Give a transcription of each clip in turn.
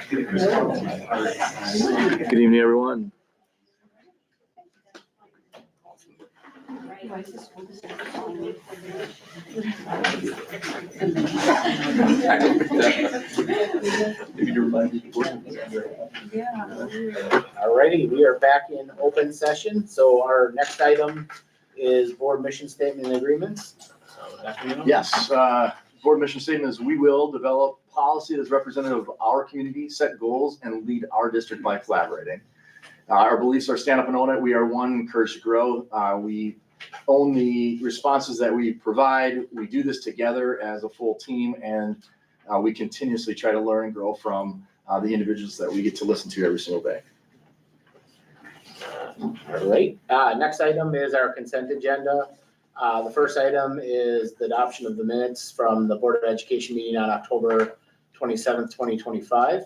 Good evening, everyone. Alrighty, we are back in open session. So our next item is board mission statement and agreements. Yes, board mission statement is we will develop policy that's representative of our community, set goals, and lead our district by collaborating. Our beliefs are stand up and own it. We are one, encouraged to grow. We own the responses that we provide. We do this together as a full team, and we continuously try to learn and grow from the individuals that we get to listen to every single day. All right, next item is our consent agenda. The first item is the adoption of the minutes from the Board of Education meeting on October 27th, 2025.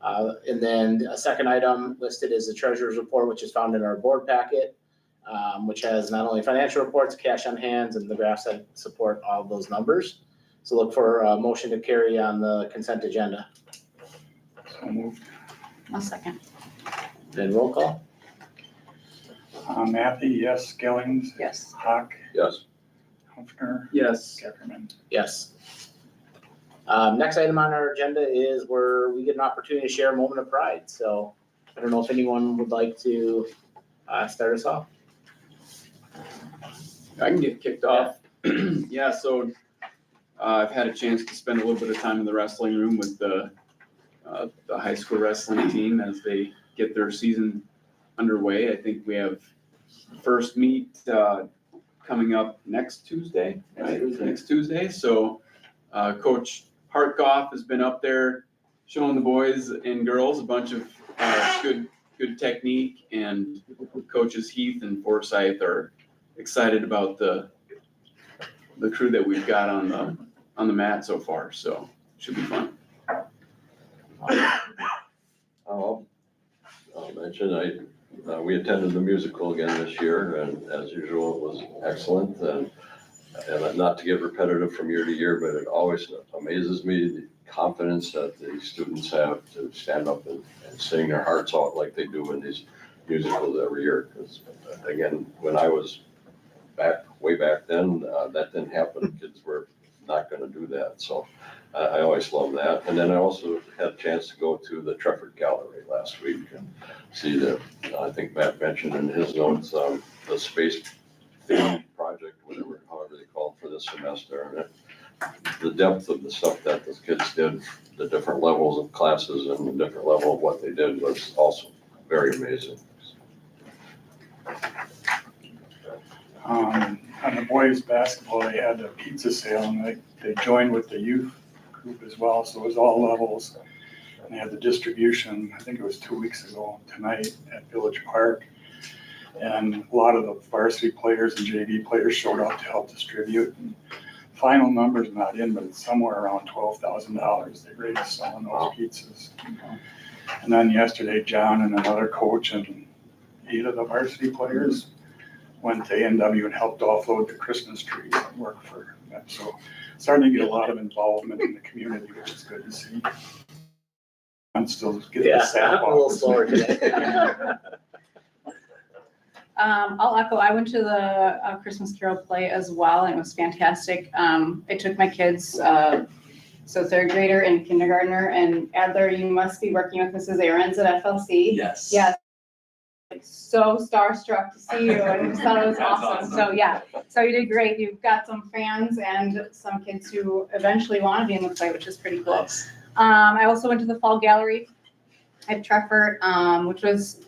And then a second item listed is the treasurer's report, which is found in our board packet, which has not only financial reports, cash on hands, and the graphs that support all of those numbers. So look for a motion to carry on the consent agenda. So moved. I'll second. Then roll call. Matthew, yes. Skillings. Yes. Hawk. Yes. Hofner. Yes. Geckerman. Yes. Next item on our agenda is where we get an opportunity to share a moment of pride. So I don't know if anyone would like to start us off. I can get kicked off. Yeah, so I've had a chance to spend a little bit of time in the wrestling room with the high school wrestling team as they get their season underway. I think we have first meet coming up next Tuesday, right? Next Tuesday. So Coach Hartgoff has been up there showing the boys and girls a bunch of good technique, and coaches Heath and Forsyth are excited about the crew that we've got on the mat so far. So should be fun. I'll mention we attended the musical again this year, and as usual, it was excellent. And not to get repetitive from year to year, but it always amazes me the confidence that the students have to stand up and sing their hearts out like they do in these musicals every year. Because again, when I was way back then, that didn't happen. Kids were not going to do that. So I always love that. And then I also had a chance to go to the Trefford Gallery last week and see I think Matt mentioned in his notes, the space theme project, however they call it for this semester. And the depth of the stuff that the kids did, the different levels of classes and the different level of what they did was also very amazing. On the boys basketball, they had a pizza sale, and they joined with the youth group as well. So it was all levels. And they had the distribution, I think it was 2 weeks ago tonight at Village Park. And a lot of the varsity players and JV players showed up to help distribute. And final number's not in, but it's somewhere around $12,000 they raised selling those pizzas. And then yesterday, John and another coach and 8 of the varsity players went to A&W and helped offload the Christmas trees and work for them. So starting to get a lot of involvement in the community, which is good to see. I'm still getting the sap I'm a little off. slower today. I'll echo. I went to the Christmas Carol play as well, and it was fantastic. I took my kids, so third grader and kindergartner, and Adler, you must be working with Mrs. Ahrens at FLC. Yes. Yes. So starstruck to see you, and just thought it was awesome. So yeah, so you did great. You've got some fans and some kids who eventually want to be in the play, which is pretty cool. I also went to the fall gallery at Trefford,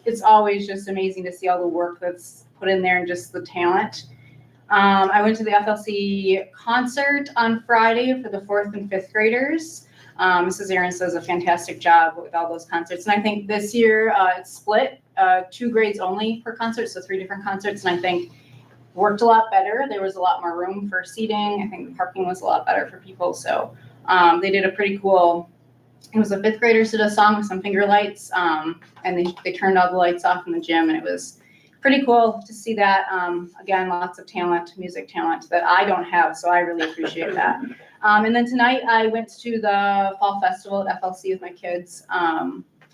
it's always just amazing to see all the work that's put in there and just the talent. I went to the FLC concert on Friday for the 4th and 5th graders. Mrs. Ahrens does a fantastic job with all those concerts. And I think this year it's split, 2 grades only per concert, so 3 different concerts. And I think worked a lot better. There was a lot more room for seating. I think the parking was a lot better for people. So they did a pretty cool, it was the 5th graders did a song with some finger lights. And they turned all the lights off in the gym, and it was pretty cool to see that. Again, lots of talent, music talent that I don't have, so I really appreciate that. And then tonight I went to the fall festival at FLC with my kids.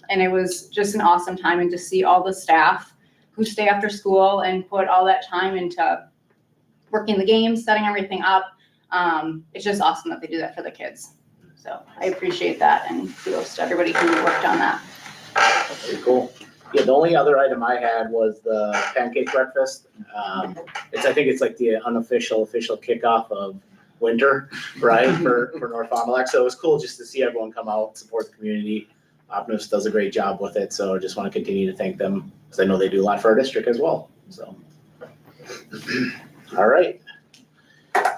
And it was just an awesome time, and to see all the staff who stay after school and put all that time into working the games, setting everything up. It's just awesome that they do that for the kids. So I appreciate that, and kudos to everybody who worked on that. Very cool. Yeah, the only other item I had was the pancake breakfast. I think it's like the official kickoff of winter, right, for North Fond du Lac. So it was cool just to see everyone come out, support the community. Optimus does a great job with it, so I just want to continue to thank them because I know they do a lot for our district as well. So, all right.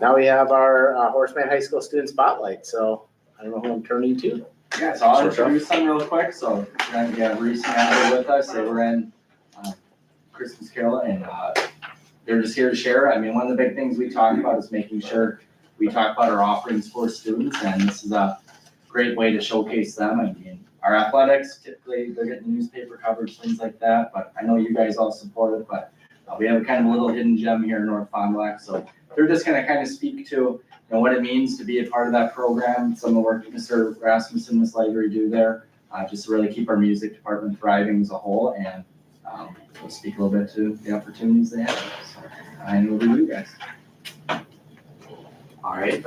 Now we have our Horseman High School Student Spotlight. So I don't know who I'm turning to. Yeah, so I'll introduce them real quick. So we have Reese and Amber with us. They were in Christmas Carol, and they're just here to share. I mean, one of the big things we talk about is making sure we talk about our offerings for students, and this is a great way to showcase them. I mean, our athletics, typically they're getting newspaper coverage, things like that, but I know you guys all support it, but we have a kind of a little hidden gem here in North Fond du Lac. So they're just gonna kind of speak to what it means to be a part of that program, some of the work Mr. Rasmussen, Ms. Ligery do there, just to really keep our music department thriving as a whole, and we'll speak a little bit to the opportunities they have. So I know over you guys. All right,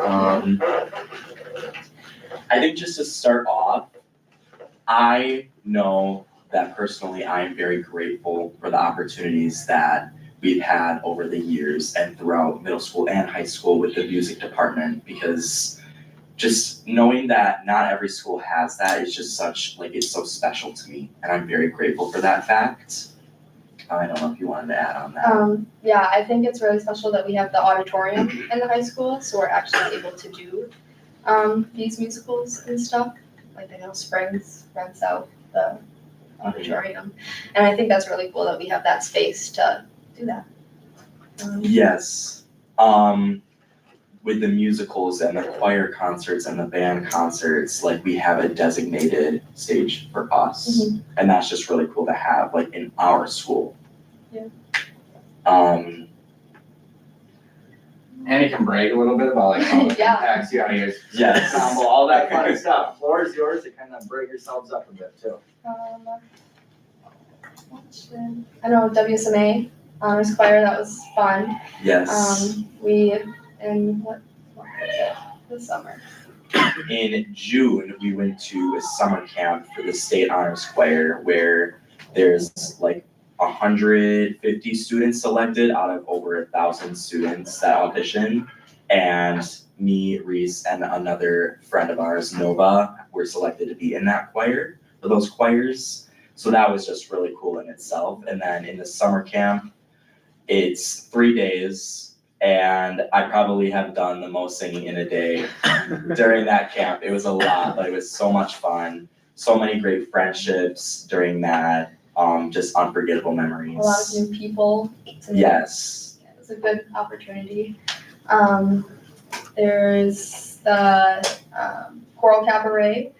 I think just to start off, I know that personally I am very grateful for the opportunities that we've had over the years and throughout middle school and high school with the music department, because just knowing that not every school has that is just it's so special to me, and I'm very grateful for that fact. I don't know if you wanted to add on that. Yeah, I think it's really special that we have the auditorium in the high school, so we're actually able to do these musicals and stuff. Like I know Springs rents out the auditorium, and I think that's really cool that we have that space to do that. Yes, with the musicals and the choir concerts and the band concerts, like we have a designated stage for us. Mhm. And that's just really cool to have, like in our school. Yeah. And you can brag a little bit about like how it Yeah. impacts you, how you Yes. ensemble, all that fun stuff. Floor is yours to kind of break yourselves up a bit too. I know WSMA honors choir, that was fun. Yes. We in what was it? This summer. In June, we went to a summer camp for the State Honors Choir where there's like 150 students selected out of over 1,000 students that audition. And me, Reese, and another friend of ours, Nova, were selected to be in that choir, for those choirs. So that was just really cool in itself. And then in the summer camp, it's 3 days, and I probably have done the most singing in a day during that camp. It was a lot, but it was so much fun. So many great friendships during that, just unforgettable memories. A lot of new people. Yes. Yeah, it was a good opportunity. There's the choral cabaret,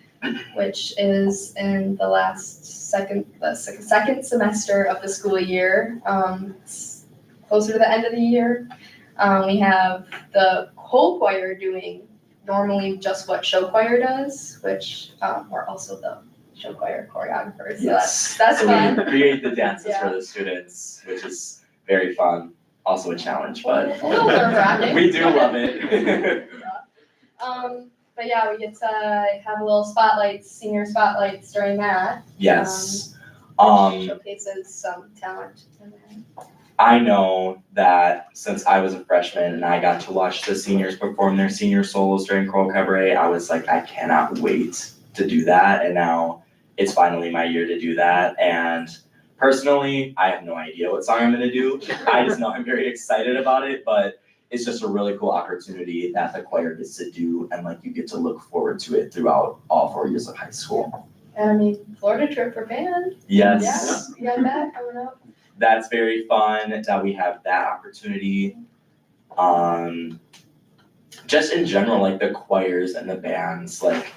which is in the second semester of the school year. It's closer to the end of the year. We have the whole choir doing normally just what show choir does, which we're also the show choir choreographers. So Yes. that's So fun. we create the dances Yeah. for the students, which is very fun. Also a challenge, but A little nerve-wracking. we do love it. But yeah, we get to have a little senior spotlights during that. Yes. Which showcases some talent in there. I know that since I was a freshman and I got to watch the seniors perform their senior solos during Choral Cabaret, I was like, I cannot wait to do that. And now it's finally my year to do that. And personally, I have no idea what song I'm gonna do. I just know I'm very excited about it, but it's just a really cool opportunity that the choir gets to do, and like you get to look forward to it throughout all 4 years of high school. And I mean, Florida trip for band. Yes. Yeah, you got that coming up. That's very fun that we have that opportunity. Just in general, like the choirs and the bands, like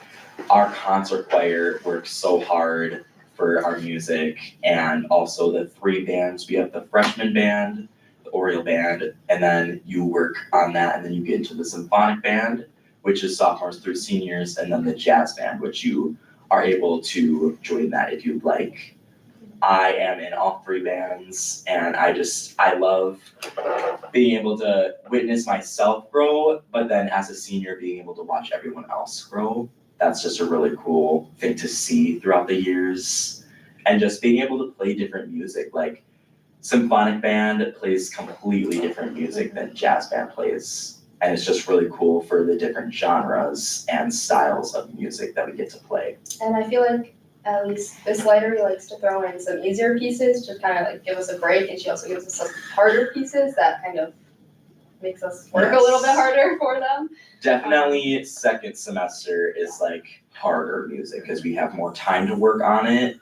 our concert choir works so hard for our music, and also the 3 bands. We have the freshman band, the Oriole band, and then you work on that, and then you get into the symphonic band, which is sophomores through seniors, and then the jazz band, which you are able to join that if you'd like. I am in all 3 bands, and I love being able to witness myself grow, but then as a senior, being able to watch everyone else grow. That's just a really cool thing to see throughout the years. And just being able to play different music, like symphonic band plays completely different music than jazz band plays. And it's just really cool for the different genres and styles of music that we get to play. And I feel like at least this lighter likes to throw in some easier pieces to kind of like give us a break, and she also gives us some harder pieces that kind of makes us work a little bit harder for them. Definitely second semester is like harder music because we have more time to work on it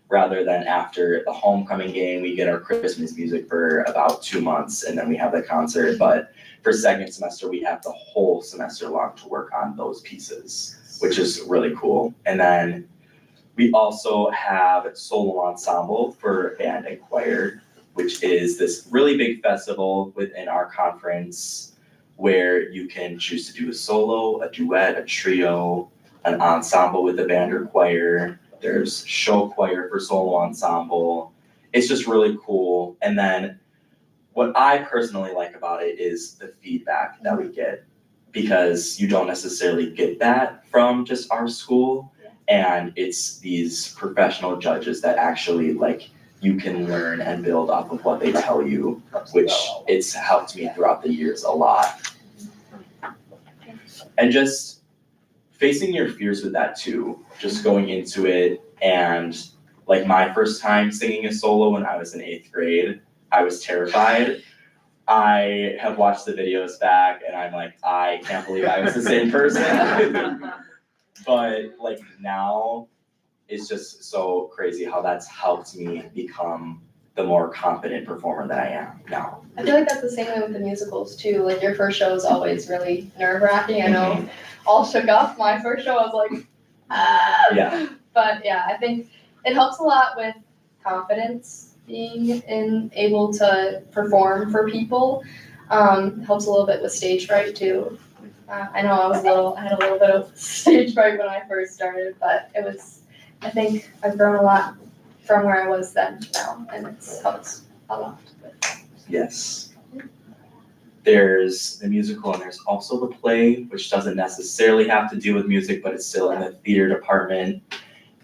rather than after the homecoming game, we get our Christmas music for about 2 months and then we have the concert. But for second semester, we have the whole semester long to work on those pieces, which is really cool. And then we also have solo ensemble for band and choir, which is this really big festival within our conference where you can choose to do a solo, a duet, a trio, an ensemble with a band or choir. There's show choir for solo ensemble. It's just really cool. And then what I personally like about it is the feedback that we get, because you don't necessarily get that from just our school. And it's these professional judges that actually like you can learn and build off of what they tell you, which it's helped me throughout the years a lot. And just facing your fears with that too, just going into it. And like my first time singing a solo when I was in 8th grade, I was terrified. I have watched the videos back and I'm like, I can't believe I was the same person. But like now, it's just so crazy how that's helped me become the more confident performer that I am now. I feel like that's the same way with the musicals too. Like your first show is always really nerve-wracking. I know, all shook up. My first show, I was like, ah. Yeah. But yeah, I think it helps a lot with confidence, being able to perform for people. Helps a little bit with stage fright too. I know I had a little bit of stage fright when I first started, but I think I've grown a lot from where I was then to now, and it's helped a lot. Yes. There's the musical and there's also the play, which doesn't necessarily have to do with music, but it's still in the theater department.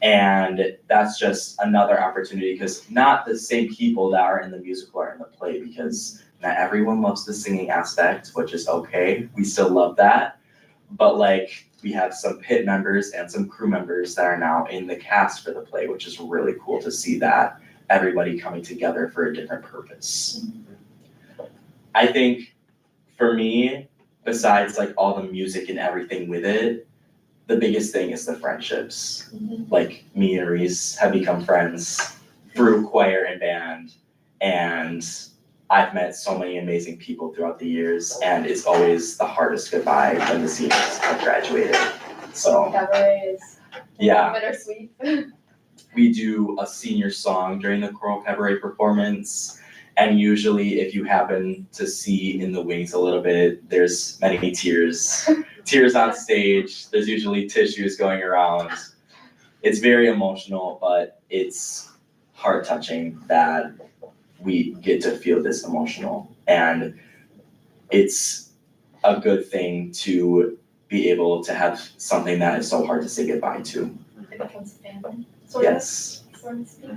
And that's just another opportunity because not the same people that are in the musical are in the play, because not everyone loves the singing aspect, which is okay. We still love that. But like we have some pit members and some crew members that are now in the cast for the play, which is really cool to see that everybody coming together for a different purpose. I think for me, besides like all the music and everything with it, the biggest thing is the friendships. Like me and Reese have become friends through choir and band, and I've met so many amazing people throughout the years, and it's always the hardest goodbye when the seniors have graduated. So Cabaret is yeah, bittersweet. we do a senior song during the choral cabaret performance, and usually if you happen to see in the wings a little bit, there's many tears on stage. There's usually tissues going around. It's very emotional, but it's heart touching that we get to feel this emotional, and it's a good thing to be able to have something that is so hard to say goodbye to. It becomes family. Sort of. Yes. Sort of speak.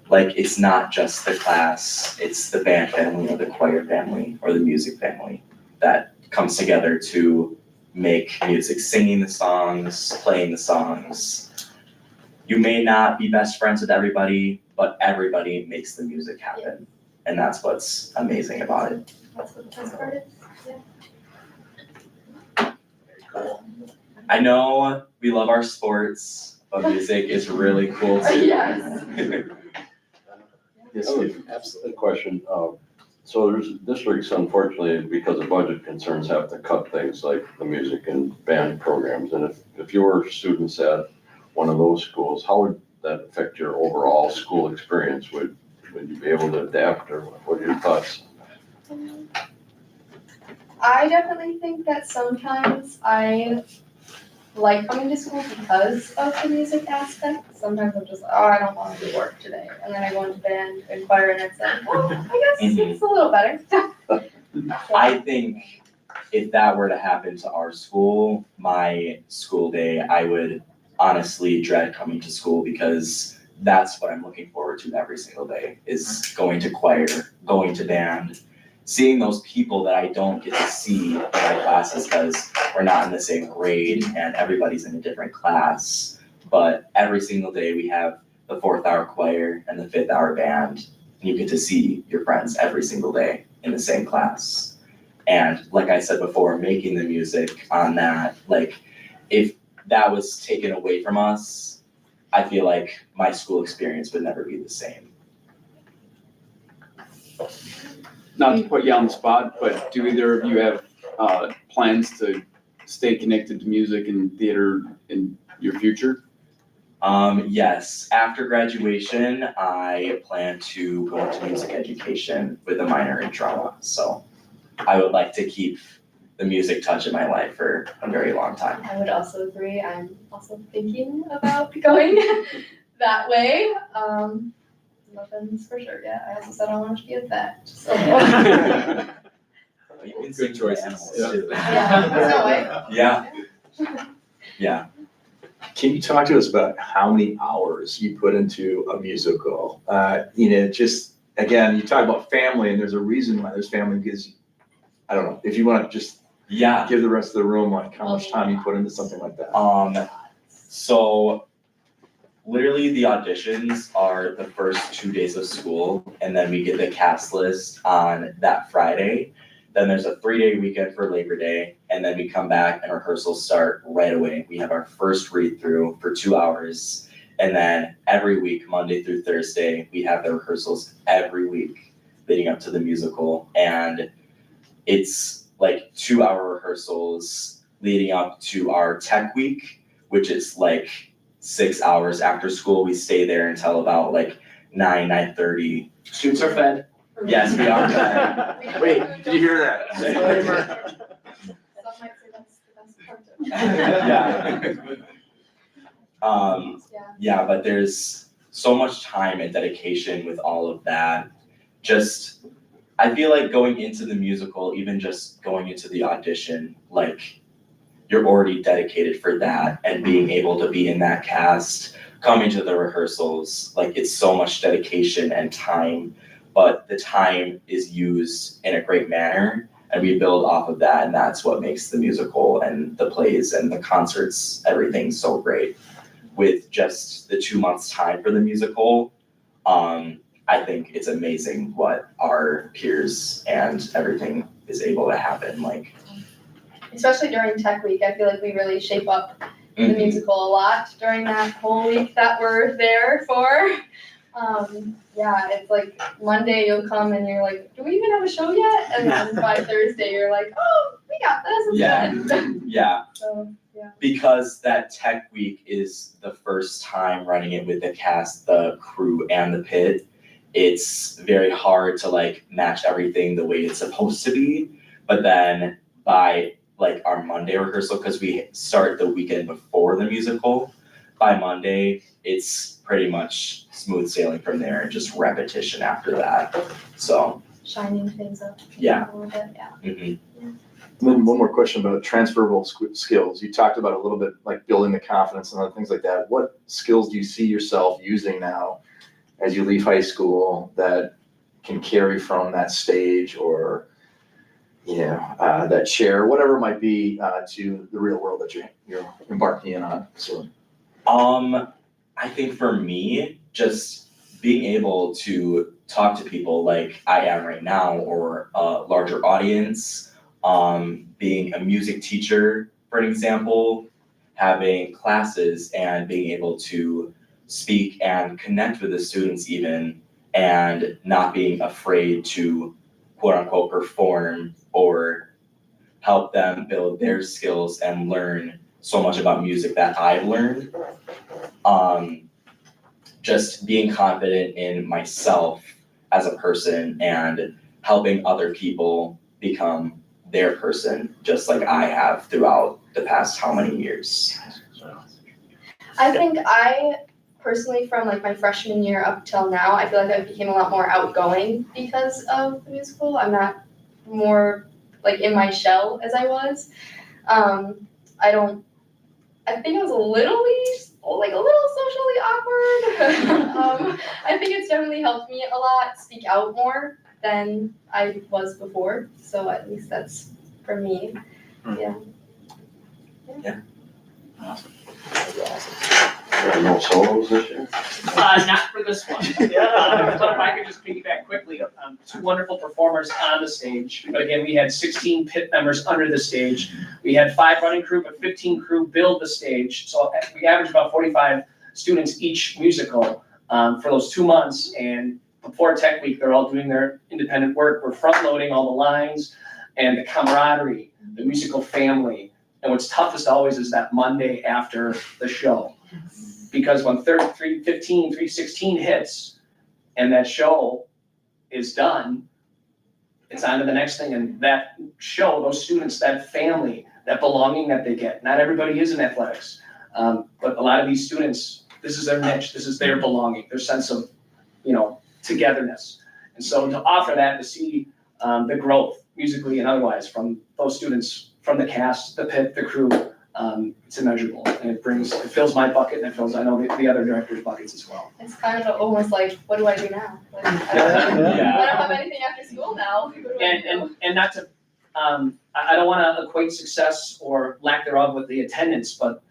Like it's not just the class, it's the band family or the choir family or the music family that comes together to make music, singing the songs, playing the songs. You may not be best friends with everybody, but everybody makes the music happen. And that's what's amazing about it. That's what the best part is. I know we love our sports, but music is really cool too. Yes. Yes, I Steve. have a question. So there's districts, unfortunately, because of budget concerns, have to cut things like the music and band programs. And if your students at one of those schools, how would that affect your overall school experience? Would you be able to adapt, or what are your thoughts? I definitely think that sometimes I like coming to school because of the music aspect. Sometimes I'm just, oh, I don't want to do work today. And then I go into band and choir and it's like, oh, I guess it's a little better. I think if that were to happen to our school, my school day, I would honestly dread coming to school because that's what I'm looking forward to every single day, is going to choir, going to band, seeing those people that I don't get to see in my classes because we're not in the same grade and everybody's in a different class. But every single day we have the 4th hour choir and the 5th hour band, and you get to see your friends every single day in the same class. And like I said before, making the music on that, like if that was taken away from us, I feel like my school experience would never be the same. Not to put you on the spot, but do either of you have plans to stay connected to music and theater in your future? Yes, after graduation, I plan to go into music education with a minor in drama. So I would like to keep the music touch in my life for a very long time. I would also agree. I'm also thinking about going that way. Nothing's for sure yet. I also said I wanted to be a vet. So. You can sing choices. Animals. Too. Yeah, there's no way. Yeah. Yeah. Can you talk to us about how many hours you put into a musical? Just, again, you talk about family, and there's a reason why there's family, because, I don't know, if you want to just Yeah. give the rest of the room, like, how much time you put into something like that. So literally the auditions are the first 2 days of school, and then we get the cast list on that Friday. Then there's a 3-day weekend for Labor Day, and then we come back and rehearsals start right away. We have our first read through for 2 hours, and then every week, Monday through Thursday, we have the rehearsals every week leading up to the musical. And it's like 2-hour rehearsals leading up to our tech week, which is like 6 hours after school. We stay there until about like 9:30. Students are fed. Yes, we are fed. Wait, did you hear that? Some might say that's the best part of it. Yeah. Yeah. Yeah, but there's so much time and dedication with all of that. Just, I feel like going into the musical, even just going into the audition, like you're already dedicated for that, and being able to be in that cast, coming to the rehearsals, like it's so much dedication and time, but the time is used in a great manner, and we build off of that, and that's what makes the musical and the plays and the concerts, everything so great. With just the 2 months time for the musical, I think it's amazing what our peers and everything is able to happen, like. Especially during tech week, I feel like we really shape up the musical a lot during that whole week that we're there for. Yeah, it's like Monday you'll come and you're like, do we even have a show yet? And then by Thursday you're like, oh, we got this. It's good. Yeah. So, yeah. Because that tech week is the first time running it with the cast, the crew, and the pit, it's very hard to like match everything the way it's supposed to be. But then by like our Monday rehearsal, because we start the weekend before the musical, by Monday, it's pretty much smooth sailing from there and just repetition after that. So. Shining things up. Yeah. A little bit, yeah. Mm-hmm. And then one more question about transferable skills. You talked about a little bit like building the confidence and other things like that. What skills do you see yourself using now as you leave high school that can carry from that stage or, that chair, whatever it might be, to the real world that you're embarking in on? So. I think for me, just being able to talk to people like I am right now, or a larger audience, being a music teacher, for an example, having classes and being able to speak and connect with the students even, and not being afraid to quote unquote perform or help them build their skills and learn so much about music that I've learned. just being confident in myself as a person and helping other people become their person, just like I have throughout the past how many years. I think I personally, from like my freshman year up till now, I feel like I became a lot more outgoing because of the musical. I'm not more like in my shell as I was. I think I was a little socially awkward. I think it's definitely helped me a lot speak out more than I was before. So at least that's for me. Yeah. Awesome. No solos this year? Not for this one. But if I could just piggyback quickly, two wonderful performers on the stage. But again, we had 16 pit members under the stage. We had 5 running crew, but 15 crew build the stage. So we averaged about 45 students each musical for those 2 months. And before Tech Week, they're all doing their independent work. We're front loading all the lines and the camaraderie, the musical family. And what's toughest always is that Monday after the show. Because when 3:15, 3:16 hits and that show is done, it's on to the next thing. And that show, those students, that family, that belonging that they get. Not everybody is in athletics, but a lot of these students, this is their niche, this is their belonging, their sense of, togetherness. And so to offer that, to see the growth musically and otherwise from those students, from the cast, the pit, the crew, it's immeasurable, and it fills my bucket, and it fills, I know, the other directors' buckets as well. It's kind of almost like, what do I do now? Like, I don't have anything after school now. What do I do? And not to, I don't want to equate success or lack thereof with the attendance, but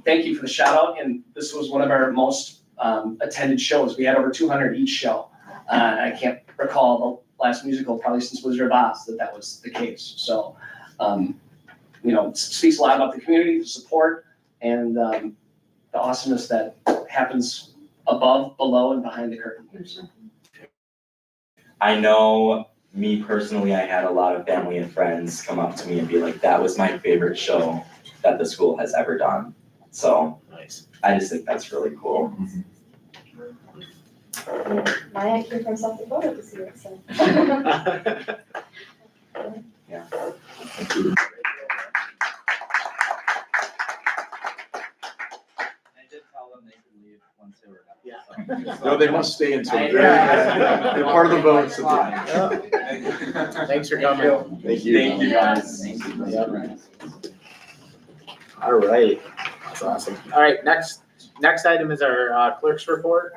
thank you for the shout out, and this was one of our most attended shows. We had over 200 each show. I can't recall the last musical, probably since Wizard of Oz, that was the case. So, it speaks a lot about the community, the support, and the awesomeness that happens above, below, and behind the curtain. I know, me personally, I had a lot of family and friends come up to me and be like, that was my favorite show that the school has ever done. So Nice. I just think that's really cool. Maya came from South Dakota this year, so. Yeah. I did tell them they could leave once they were done. Yeah. No, they must stay until I- they're part of the votes at the end. Thanks for coming. Thank you. Thank you, guys. All right, that's awesome. All right, next item is our clerk's report.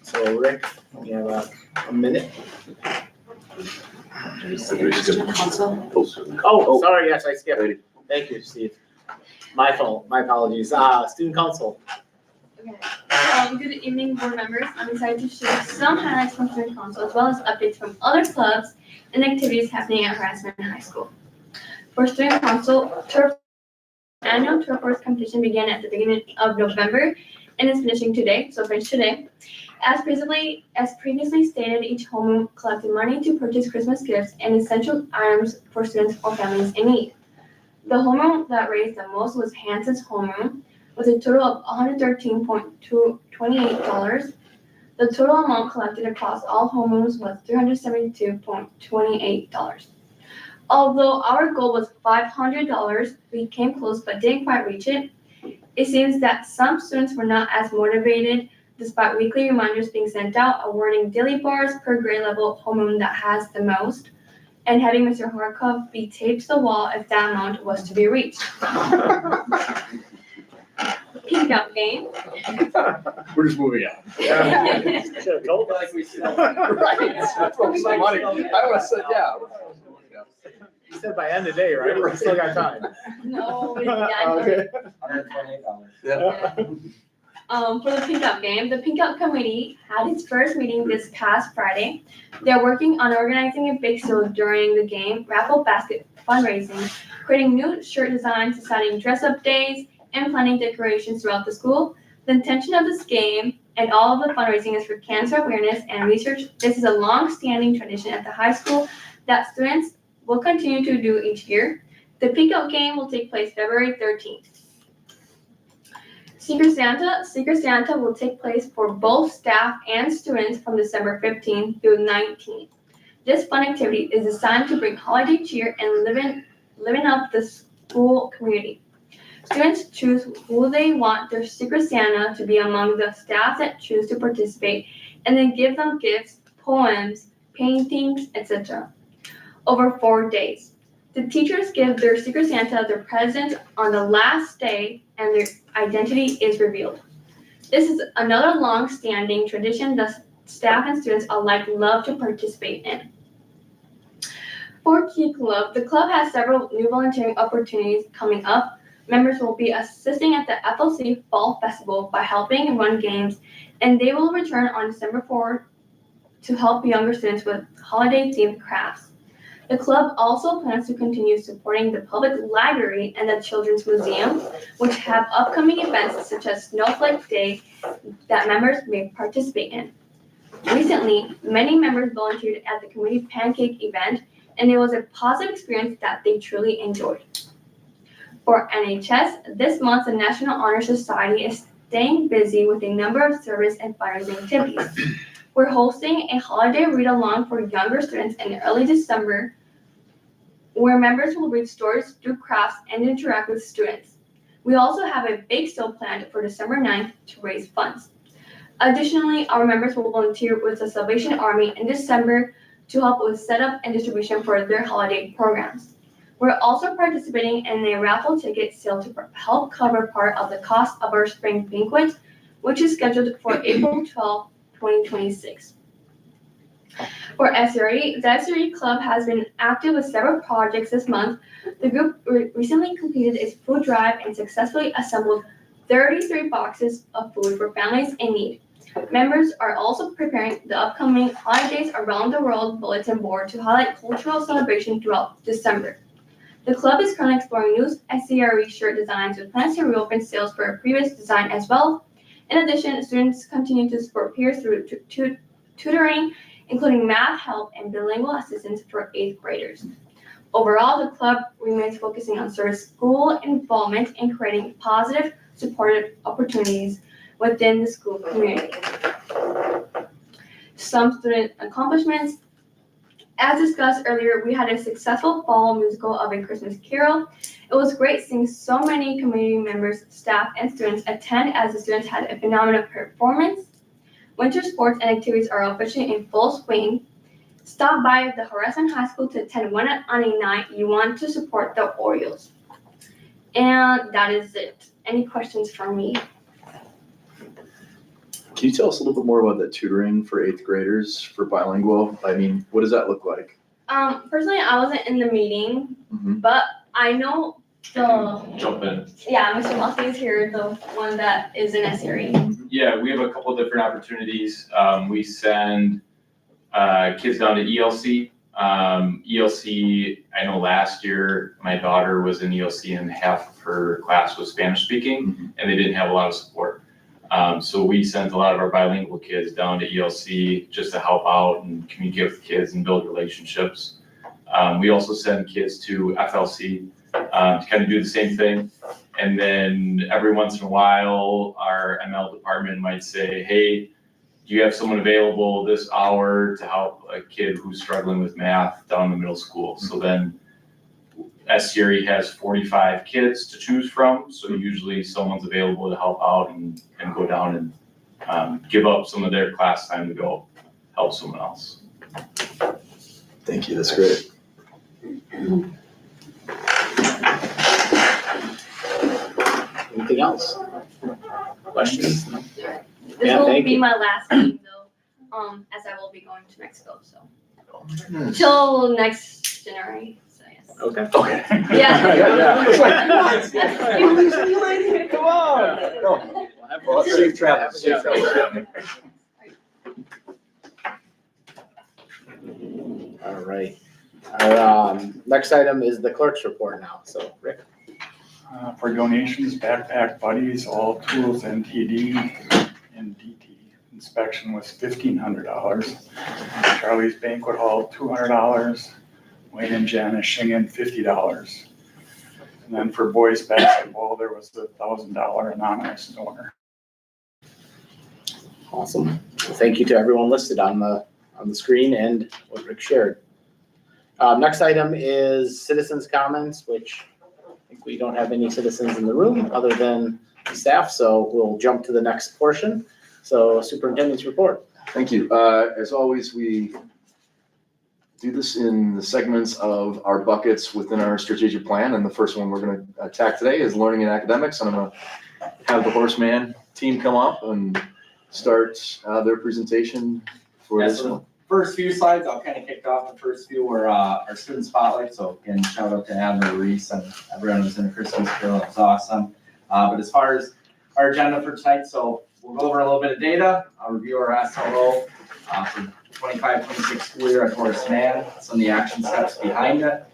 So Rick, you have a minute. Oh, sorry, yes, I skipped. Thank you, Steve. My fault, my apologies. Student council. Okay. Good evening, board members. I'm excited to share some highlights from student council as well as updates from other clubs and activities happening at Harassment High School. For student council, annual turf wars competition began at the beginning of November and is finishing today, so finished today. As previously stated, each homeroom collected money to purchase Christmas gifts and essential items for students or families in need. The homeroom that raised the most was Hanson's homeroom, with a total of $113.28. The total amount collected across all homerooms was $372.28. Although our goal was $500, we came close but didn't quite reach it. It seems that some students were not as motivated despite weekly reminders being sent out awarding daily bars per grade level homeroom that has the most, and having Mr. Harkov be taped to the wall if that amount was to be reached. Pink up game. We're just moving on. Should've told us. Right, that's what some money. I would have said, yeah. You said by end of day, right? We still got time. No, Okay. $128. Yeah. For the Pink Up game, the Pink Up committee had its first meeting this past Friday. They're working on organizing a bake sale during the game, raffle basket fundraising, creating new shirt designs, deciding dress-up days, and planning decorations throughout the school. The intention of this game and all of the fundraising is for cancer awareness and research. This is a long-standing tradition at the high school that students will continue to do each year. The Pink Up game will take place February 13th. Secret Santa will take place for both staff and students from December 15th through 19th. This fun activity is designed to bring holiday cheer and living up the school community. Students choose who they want their Secret Santa to be among the staff that choose to participate, and then give them gifts, poems, paintings, etc. over 4 days. The teachers give their Secret Santa their presents on the last day, and their identity is revealed. This is another long-standing tradition that staff and students alike love to participate in. For Key Club, the club has several new volunteering opportunities coming up. Members will be assisting at the FLC Fall Festival by helping run games, and they will return on December 4th to help younger students with holiday-themed crafts. The club also plans to continue supporting the public library and the Children's Museum, which have upcoming events such as Snowflake Day that members may participate in. Recently, many members volunteered at the community pancake event, and it was a positive experience that they truly enjoyed. For NHS, this month the National Honor Society is staying busy with a number of service and fundraising activities. We're hosting a holiday read-along for younger students in early December, where members will read stories, do crafts, and interact with students. We also have a bake sale planned for December 9th to raise funds. Additionally, our members will volunteer with the Salvation Army in December to help with setup and distribution for their holiday programs. We're also participating in a raffle ticket sale to help cover part of the cost of our spring banquet, which is scheduled for April 12, 2026. For SRE, the SRE Club has been active with several projects this month. The group recently completed its food drive and successfully assembled 33 boxes of food for families in need. Members are also preparing the upcoming Holidays Around the World bulletin board to highlight cultural celebration throughout December. The club is currently exploring new SCRE shirt designs with plans to reopen sales for a previous design as well. In addition, students continue to support peers through tutoring, including math help and bilingual assistance for 8th graders. Overall, the club remains focusing on service school involvement and creating positive, supportive opportunities within the school community. Some student accomplishments. As discussed earlier, we had a successful fall musical of A Christmas Carol. It was great seeing so many community members, staff, and students attend, as the students had a phenomenal performance. Winter sports and activities are officially in full swing. Stop by the Horizon High School to attend one on a night you want to support the Orioles. And that is it. Any questions from me? Can you tell us a little bit more about the tutoring for 8th graders for bilingual? I mean, what does that look like? Personally, I wasn't in the meeting, Mhm. but I know Jump in. Mr. Muffy is here, the one that is in SRE. Yeah, we have a couple different opportunities. We send kids down to ELC. ELC, I know last year my daughter was in ELC and half of her class was Spanish speaking, and they didn't have a lot of support. So we sent a lot of our bilingual kids down to ELC just to help out and communicate with kids and build relationships. We also send kids to FLC to kind of do the same thing. And then every once in a while, our ML department might say, hey, do you have someone available this hour to help a kid who's struggling with math down in the middle school? So then SCRE has 45 kids to choose from. So usually someone's available to help out and go down and give up some of their class time to go help someone else. Thank you, that's great. Anything else? Questions? This Yeah, will thank be you. my last meeting though, as I will be going to Mexico, so. Till next January, so yes. Okay. Okay. Yeah. Come on. No. Well, safe travels, safe travels. All right. Our next item is the clerk's report now, so Rick. For donations, Backpack Buddies, all tools NTD and DT. Inspection was $1,500. Charlie's Banquet Hall, $200. Wayne and Janice Shingen, $50. And then for boys basketball, there was the $1,000 anonymous donor. Awesome. Thank you to everyone listed on the screen and what Rick shared. Next item is citizens' comments, which I think we don't have any citizens in the room other than staff, so we'll jump to the next portion. So superintendent's report. Thank you. As always, we do this in the segments of our buckets within our strategic plan. And the first one we're going to attack today is learning and academics. And I'm going to have the Horseman team come up and start their presentation for Yeah, this so one. the first few slides, I'll kind of kick off. The first few were our student spotlight. So again, shout out to Admiral Reese and everyone who's in the Christmas Carol. It was awesome. But as far as our agenda for tonight, so we'll go over a little bit of data. I'll review our SLO for 25-26 school year at Horace Mann, some of the action steps behind it,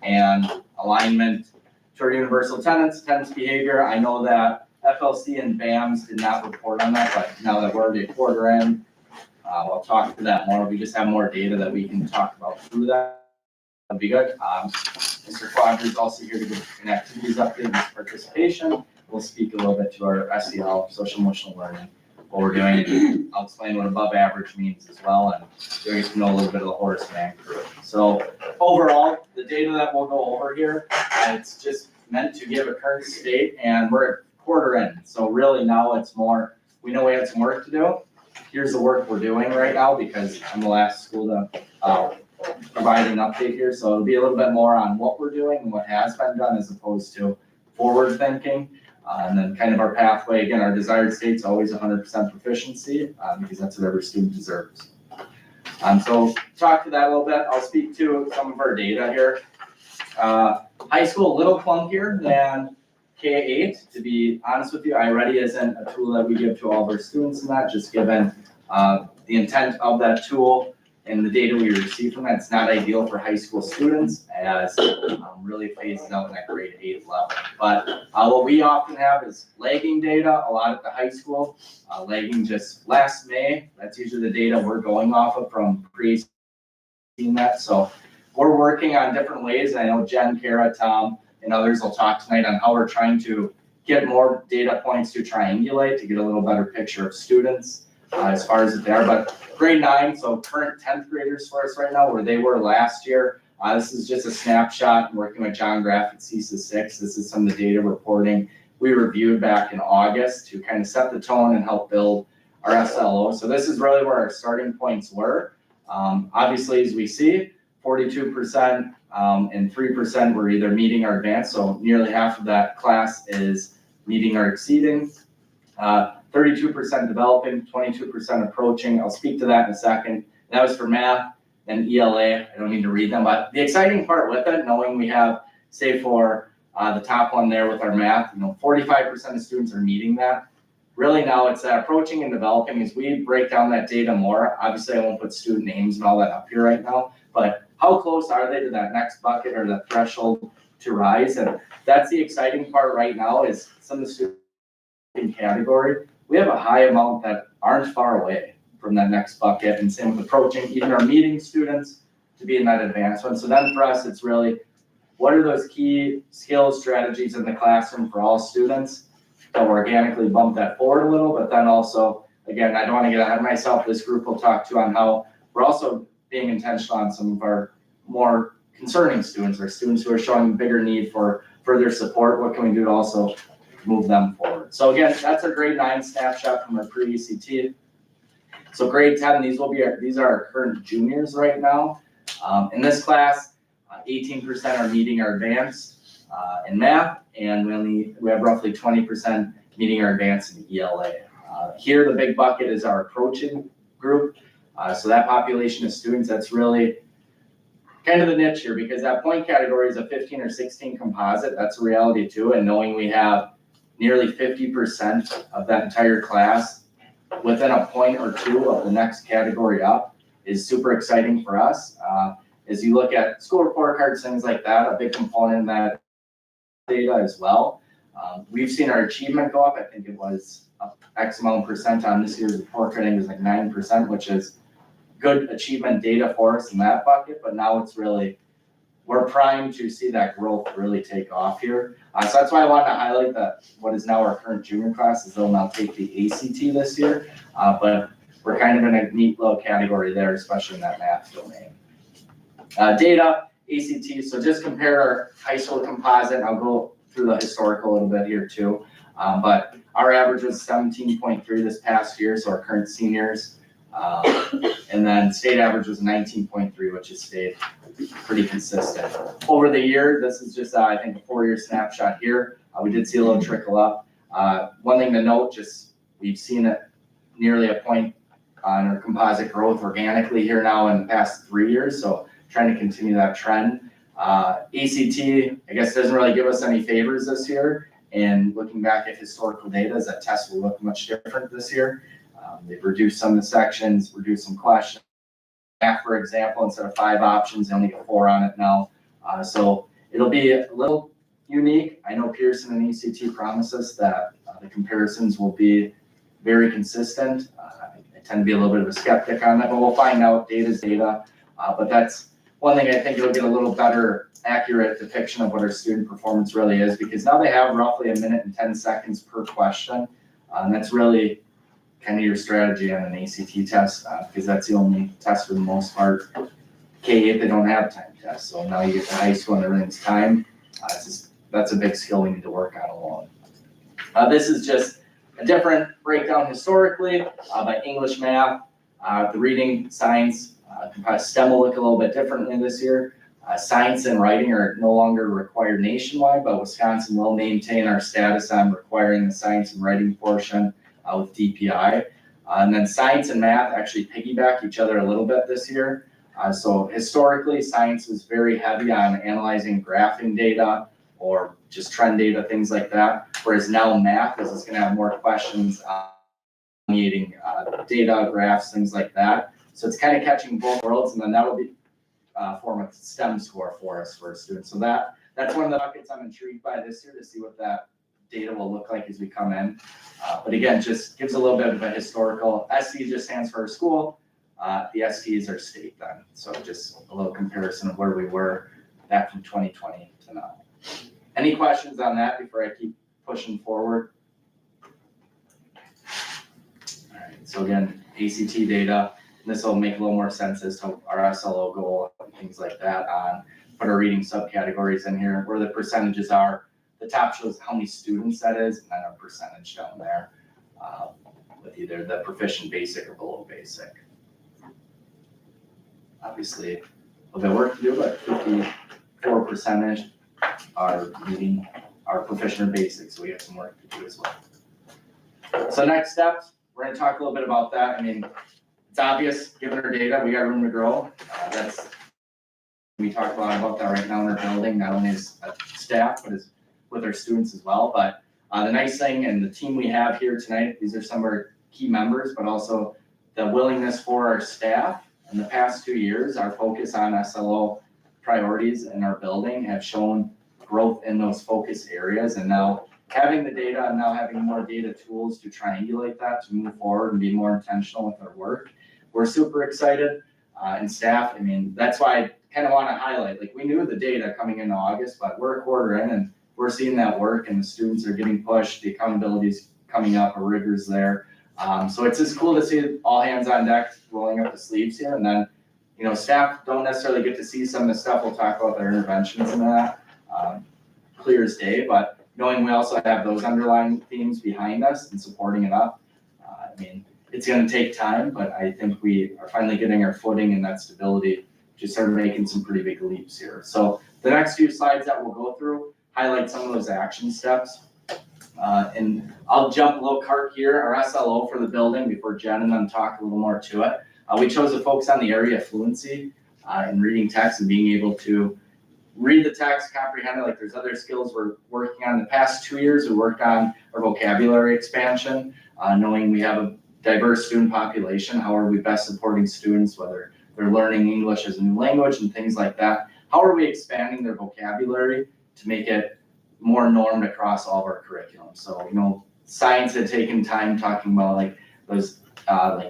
and alignment to our universal tenants behavior. I know that FLC and BAMS did not report on that, but now that we're already a quarter in, we'll talk to that more. We just have more data that we can talk about through that. That'd be good. Mr. Quadri is also here to give an activities update and participation. We'll speak a little bit to our SEL, social emotional learning, what we're doing. I'll explain what above average means as well, and you guys can know a little bit of the Horace Mann crew. So overall, the data that we'll go over here, it's just meant to give a current state, and we're at quarter in. So really now it's more, we know we have some work to do. Here's the work we're doing right now because I'm the last school to provide an update here. So it'll be a little bit more on what we're doing and what has been done as opposed to forward thinking. And then kind of our pathway, again, our desired state's always 100% proficiency because that's what every student deserves. So talk to that a little bit. I'll speak to some of our data here. High school, a little clunkier than K-8, to be honest with you. iReady isn't a tool that we give to all of our students in that, just given the intent of that tool and the data we receive from that. It's not ideal for high school students as really phases out in that grade 8 level. But what we often have is lagging data, a lot at the high school. Lagging just last May, that's usually the data we're going off of from pre-seeing that. So we're working on different ways. And I know Jen, Kara, Tom, and others will talk tonight on how we're trying to get more data points to triangulate to get a little better picture of students as far as they are. But grade 9, so current 10th graders for us right now, where they were last year. This is just a snapshot working with John Graff at CESA 6. This is some of the data reporting we reviewed back in August to kind of set the tone and help build our SLO. So this is really where our starting points were. Obviously, as we see, 42% and 3% were either meeting or advanced. So nearly half of that class is meeting or exceeding. 32% developing, 22% approaching. I'll speak to that in a second. That was for math and ELA. I don't need to read them, but the exciting part with it, knowing we have, say for the top one there with our math, 45% of students are meeting that. Really now it's that approaching and developing as we break down that data more. Obviously I won't put student names and all that up here right now, but how close are they to that next bucket or the threshold to rise? And that's the exciting part right now is some of the student category. We have a high amount that aren't far away from that next bucket, and same with approaching, even our meeting students to be in that advanced one. So then for us, it's really, what are those key skills, strategies in the classroom for all students that will organically bump that forward a little, but then also, again, I don't want to get ahead of myself, this group will talk to on how we're also being intentional on some of our more concerning students, or students who are showing bigger need for further support. What can we do to also move them forward? So again, that's our grade 9 snapshot from our pre-ECT. So grade 10, these are our current juniors right now. In this class, 18% are meeting or advanced in math, and we have roughly 20% meeting or advanced in ELA. Here, the big bucket is our approaching group. So that population of students, that's really kind of the niche here, because that point category is a 15 or 16 composite. That's a reality too, and knowing we have nearly 50% of that entire class within a point or two of the next category up is super exciting for us. As you look at school report cards, things like that, a big component in that data as well. We've seen our achievement go up. I think it was up X amount percent on this year's report card. I think it was like 9%, which is good achievement data for us in that bucket. But now it's really we're primed to see that growth really take off here. So that's why I wanted to highlight that what is now our current junior class is they'll now take the ACT this year. But we're kind of in a neat little category there, especially in that math domain. Data, ACT, so just compare our high school composite. I'll go through the historical a little bit here too. But our average was 17.3 this past year, so our current seniors. And then state average was 19.3, which has stayed pretty consistent. Over the year, this is just, I think, a 4-year snapshot here. We did see a little trickle up. One thing to note, just we've seen it nearly a point on our composite growth organically here now in the past 3 years. So trying to continue that trend. ACT, I guess, doesn't really give us any favors this year. And looking back at historical data, that test will look much different this year. They've reduced some of the sections, reduced some questions. Math, for example, instead of 5 options, they only get 4 on it now. So it'll be a little unique. I know Pearson and ECT promise us that the comparisons will be very consistent. I tend to be a little bit of a skeptic on that, but we'll find out. Data's data. But that's one thing I think it'll get a little better accurate depiction of what our student performance really is, because now they have roughly 1 minute and 10 seconds per question. And that's really kind of your strategy on an ACT test, because that's the only test for the most part. K-8, they don't have time tests. So now you get to high school and everything's time. That's a big skill we need to work on alone. This is just a different breakdown historically by English, math, the reading, science, STEM will look a little bit differently this year. Science and writing are no longer required nationwide, but Wisconsin will maintain our status on requiring the science and writing portion with DPI. And then science and math actually piggyback each other a little bit this year. So historically, science was very heavy on analyzing graphing data or just trend data, things like that. Whereas now math is just going to have more questions on data, graphs, things like that. So it's kind of catching both worlds, and then that will be form a STEM score for us for students. So that's one of the buckets I'm intrigued by this year, to see what that data will look like as we come in. But again, just gives a little bit of a historical. SC just stands for our school. The ST is our state then. So just a little comparison of where we were back from 2020 to now. Any questions on that before I keep pushing forward? All right, so again, ACT data. This will make a little more sense as to our SLO goal and things like that. Put our reading subcategories in here, where the percentages are. The top shows how many students that is, and then our percentage down there with either the proficient basic or below basic. Obviously, a little bit of work to do, but 54% are reading our proficient or basic, so we have some work to do as well. So next steps, we're going to talk a little bit about that. I mean, it's obvious, given our data, we got room to grow. We talk a lot about that right now in our building, not only as staff, but as with our students as well. But the nice thing, and the team we have here tonight, these are some of our key members, but also the willingness for our staff. In the past 2 years, our focus on SLO priorities in our building have shown growth in those focus areas. And now having the data and now having more data tools to triangulate that, to move forward and be more intentional with our work, we're super excited. And staff, I mean, that's why I kind of want to highlight, like, we knew the data coming into August, but we're a quarter in and we're seeing that work, and the students are getting pushed, the accountability is coming up, our rigor's there. So it's just cool to see all hands on deck, rolling up the sleeves here. And then, you know, staff don't necessarily get to see some of the stuff we'll talk about, their interventions and that, clear as day, but knowing we also have those underlying themes behind us and supporting it up. I mean, it's going to take time, but I think we are finally getting our footing and that stability to start making some pretty big leaps here. So the next few slides that we'll go through highlight some of those action steps. And I'll jump a little cart here, our SLO for the building, before Jen and them talk a little more to it. We chose to focus on the area of fluency in reading text and being able to read the text, comprehend it. Like, there's other skills we're working on. The past 2 years, we worked on our vocabulary expansion, knowing we have a diverse student population. How are we best supporting students, whether they're learning English as a new language and things like that? How are we expanding their vocabulary to make it more normed across all of our curriculum? So, you know, science had taken time talking about, like, was,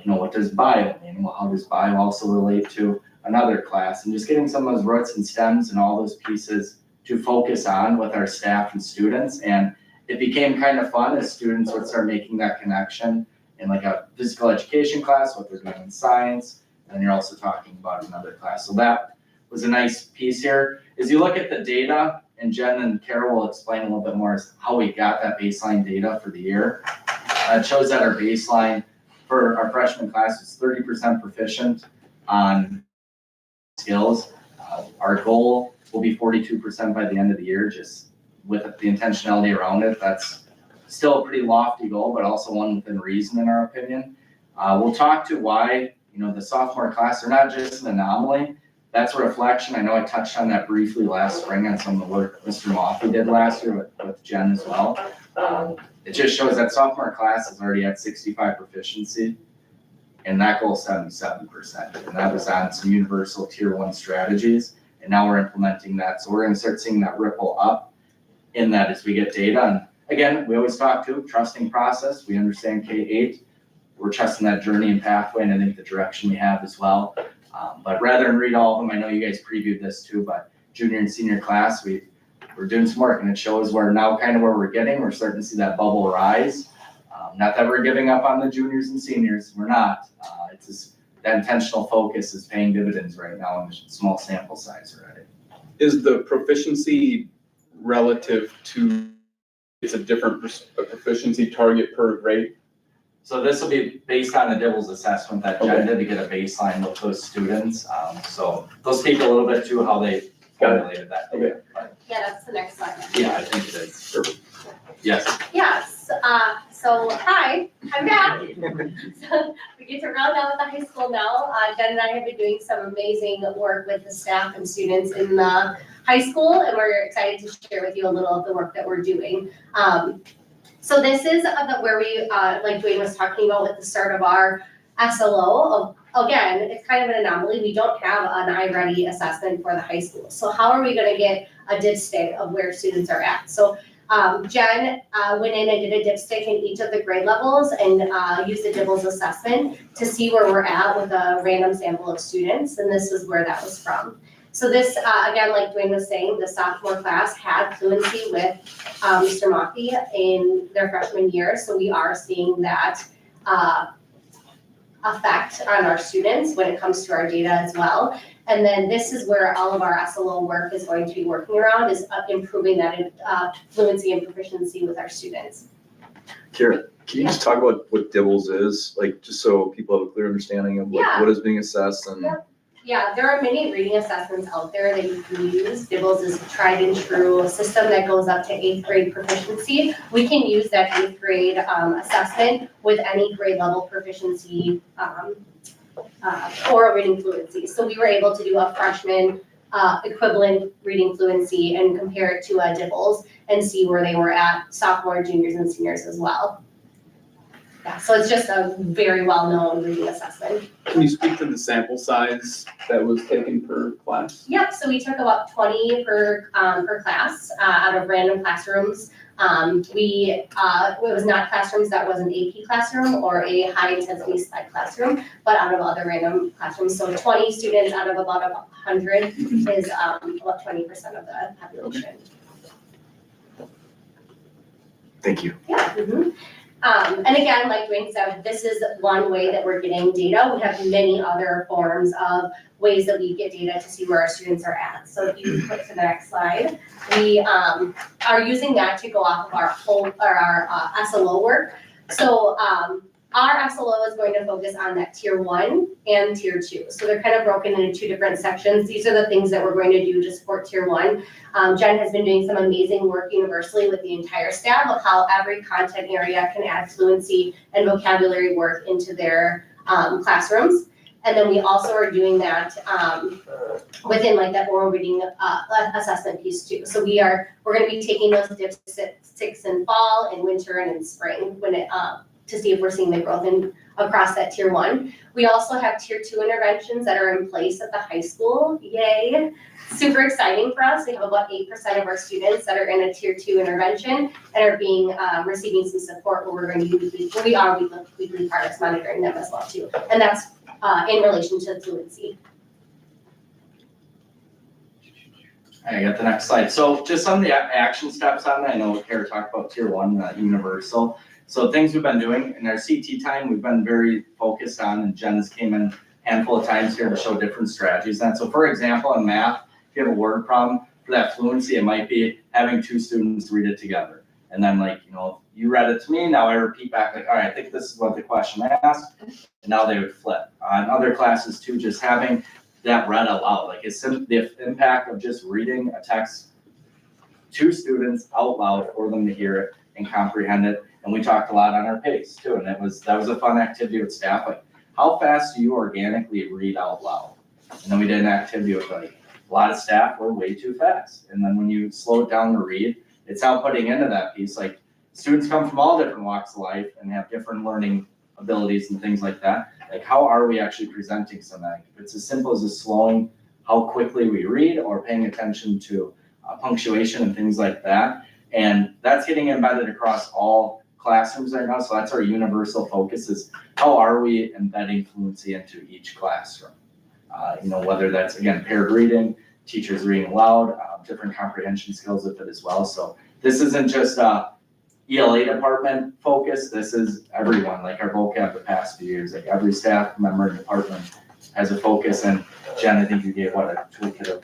what does bio mean? Well, how does bio also relate to another class? And just getting some of those roots and stems and all those pieces to focus on with our staff and students. And it became kind of fun as students would start making that connection in like a physical education class, what they're doing in science, and you're also talking about another class. So that was a nice piece here. As you look at the data, and Jen and Carol will explain a little bit more as how we got that baseline data for the year. It shows that our baseline for our freshman class is 30% proficient on skills. Our goal will be 42% by the end of the year, just with the intentionality around it. That's still a pretty lofty goal, but also one within reason in our opinion. We'll talk to why, the sophomore class are not just an anomaly. That's a reflection. I know I touched on that briefly last spring on some of the work Mr. Moffey did last year with Jen as well. It just shows that sophomore class is already at 65 proficiency, and that goal is 77%. And that was on some universal tier 1 strategies. And now we're implementing that. So we're gonna start seeing that ripple up in that as we get data. And again, we always talk to trusting process. We understand K-8. We're trusting that journey and pathway, and I think the direction we have as well. But rather than read all of them, I know you guys previewed this too, but junior and senior class, we're doing some work, and it shows we're now kind of where we're getting. We're starting to see that bubble rise. Not that we're giving up on the juniors and seniors, we're not. It's just that intentional focus is paying dividends right now in a small sample size already. Is the proficiency relative to, it's a different proficiency target per grade? So this will be based on the Dibbles assessment that Jen did to get a baseline with those students. So they'll speak a little bit to how they formulated that. Okay. Yeah, that's the next slide. Yeah, I think it is. Perfect. Yes. Yes, so hi, I'm back. So we get to round out with the high school now. Jen and I have been doing some amazing work with the staff and students in the high school, and we're excited to share with you a little of the work that we're doing. So this is where we, like Dwayne was talking about with the start of our SLO. Again, it's kind of an anomaly. We don't have an iReady assessment for the high school. So how are we gonna get a dipstick of where students are at? So Jen went in and did a dipstick in each of the grade levels and used the Dibbles assessment to see where we're at with a random sample of students. And this is where that was from. So this, again, like Dwayne was saying, the sophomore class had fluency with Mr. Moffey in their freshman year. So we are seeing that effect on our students when it comes to our data as well. And then this is where all of our SLO work is going to be working around, is improving that fluency and proficiency with our students. Karen, can you just talk about what Dibbles is, like, just so people have a clear understanding of what is being assessed and? Yeah, there are many reading assessments out there that you can use. Dibbles is a tried and true system that goes up to 8th grade proficiency. We can use that 8th grade assessment with any grade level proficiency or reading fluency. So we were able to do a freshman equivalent reading fluency and compare it to a Dibbles and see where they were at sophomore, juniors, and seniors as well. Yeah, so it's just a very well-known reading assessment. Can you speak to the sample size that was taken per class? Yep, so we took about 20 per class out of random classrooms. It was not classrooms that was an AP classroom or a high-intensity sped classroom, but out of other random classrooms. So 20 students out of about 100 is about 20% of the population. Thank you. Yeah. Mm-hmm. And again, like Dwayne said, this is one way that we're getting data. We have many other forms of ways that we get data to see where our students are at. So if you click to the next slide, we are using that to go off of our SLO work. So our SLO is going to focus on that tier 1 and tier 2. So they're kind of broken into 2 different sections. These are the things that we're going to do to support tier 1. Jen has been doing some amazing work universally with the entire staff of how every content area can add fluency and vocabulary work into their classrooms. And then we also are doing that within like that oral reading assessment piece too. So we're going to be taking those dipsticks in fall and winter and in spring when to see if we're seeing the growth in across that tier 1. We also have tier 2 interventions that are in place at the high school. Yay! Super exciting for us. We have about 8% of our students that are in a tier 2 intervention and are being receiving some support where we're going to be weekly progress monitoring them as well too. And that's in relation to fluency. I got the next slide. So just some of the action steps on that. I know Kara talked about tier 1, universal. So things we've been doing in our CT time, we've been very focused on, and Jen has came in a handful of times here to show different strategies. And so for example, in math, if you have a word problem, for that fluency, it might be having 2 students read it together. And then you read it to me, now I repeat back all right, I think this is what the question asked, and now they would flip. In other classes too, just having that read out loud, it's the impact of just reading a text to students out loud for them to hear it and comprehend it. And we talked a lot on our pace too, and that was a fun activity with staff. How fast do you organically read out loud? And then we did an activity with a lot of staff were way too fast. And then when you slow it down to read, it's outputting into that piece. Students come from all different walks of life and have different learning abilities and things like that. How are we actually presenting something? It's as simple as just slowing how quickly we read or paying attention to punctuation and things like that. And that's getting embedded across all classrooms right now. So that's our universal focus is how are we embedding fluency into each classroom? Whether that's, again, paired reading, teachers reading aloud, different comprehension skills with it as well. So this isn't just ELA department focus, this is everyone, our vocab the past few years, every staff member and department has a focus. And Jen, I think you gave a toolkit of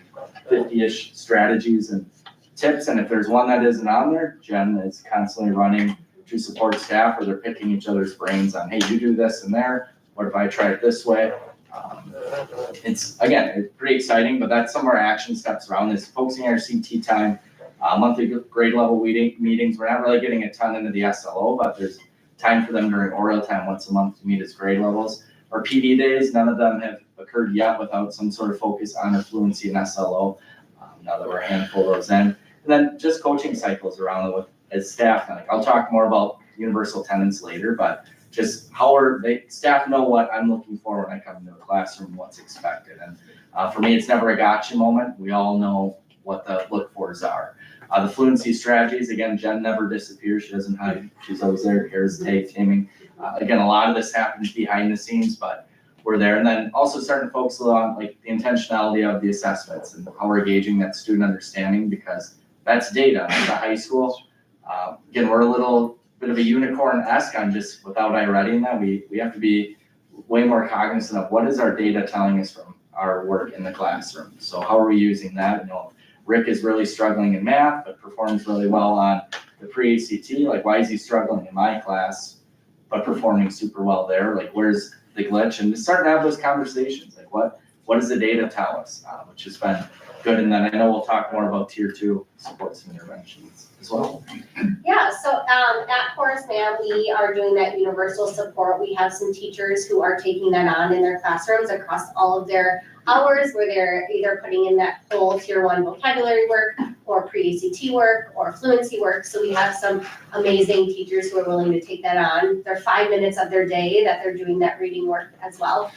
50-ish strategies and tips. And if there's one that isn't on there, Jen is constantly running to support staff, or they're picking each other's brains on, hey, you do this and there, what if I try it this way? It's pretty exciting, but that's some of our action steps around this, focusing our CT time, monthly grade level meetings. We're not really getting a ton into the SLO, but there's time for them during Oriole time once a month to meet as grade levels. Our PD days, none of them have occurred yet without some sort of focus on our fluency and SLO. Now that we're a handful of those in. And then just coaching cycles around it as staff. I'll talk more about universal attendance later, but just how staff know what I'm looking for when I come into a classroom, what's expected. And for me, it's never a gotcha moment. We all know what the look fors are. The fluency strategies, again, Jen never disappears. She doesn't hide. She's always there. Here's the taming. Again, a lot of this happens behind the scenes, but we're there. And then also starting to focus on the intentionality of the assessments and how we're gauging that student understanding, because that's data at the high school. Again, we're a little bit of a unicorn-esque on just without I-reading that. We have to be way more cognizant of what is our data telling us from our work in the classroom. So how are we using that? Rick is really struggling in math, but performs really well on the pre-ACT. Why is he struggling in my class, but performing super well there? Where's the glitch? And just starting to have those conversations. What does the data tell us? Which has been good. And then I know we'll talk more about tier 2 supports and interventions as well. Yeah, so at Horace Mann, we are doing that universal support. We have some teachers who are taking that on in their classrooms across all of their hours, where they're either putting in that whole tier 1 vocabulary work or pre-ACT work or fluency work. So we have some amazing teachers who are willing to take that on. They're 5 minutes of their day that they're doing that reading work as well.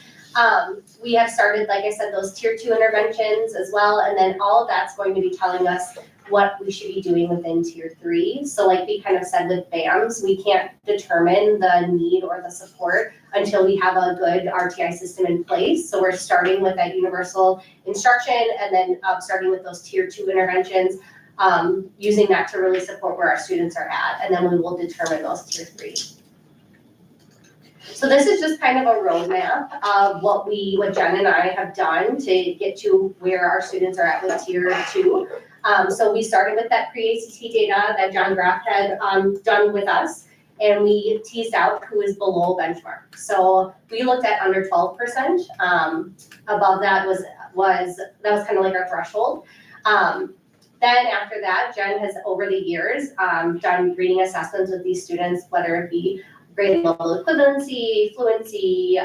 We have started, like I said, those tier 2 interventions as well. And then all of that's going to be telling us what we should be doing within tier 3. So we kind of said with BAMS, we can't determine the need or the support until we have a good RTI system in place. So we're starting with that universal instruction and then starting with those tier 2 interventions, using that to really support where our students are at. And then we will determine those tier 3. So this is just kind of a roadmap of what Jen and I have done to get to where our students are at with tier 2. So we started with that pre-ACT data that John Graff had done with us, and we teased out who is below benchmark. So we looked at under 12%. Above that was kind of like our threshold. Then after that, Jen has over the years done reading assessments with these students, whether it be grade level equivalency, fluency,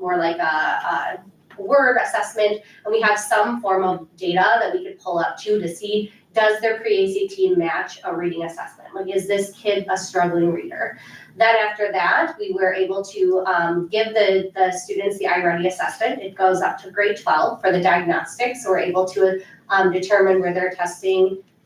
more like a word assessment, and we have some form of data that we could pull up to see does their pre-ACT match a reading assessment? Like, is this kid a struggling reader? Then after that, we were able to give the students the iReady assessment. It goes up to grade 12 for the diagnostics. So we're able to determine where they're testing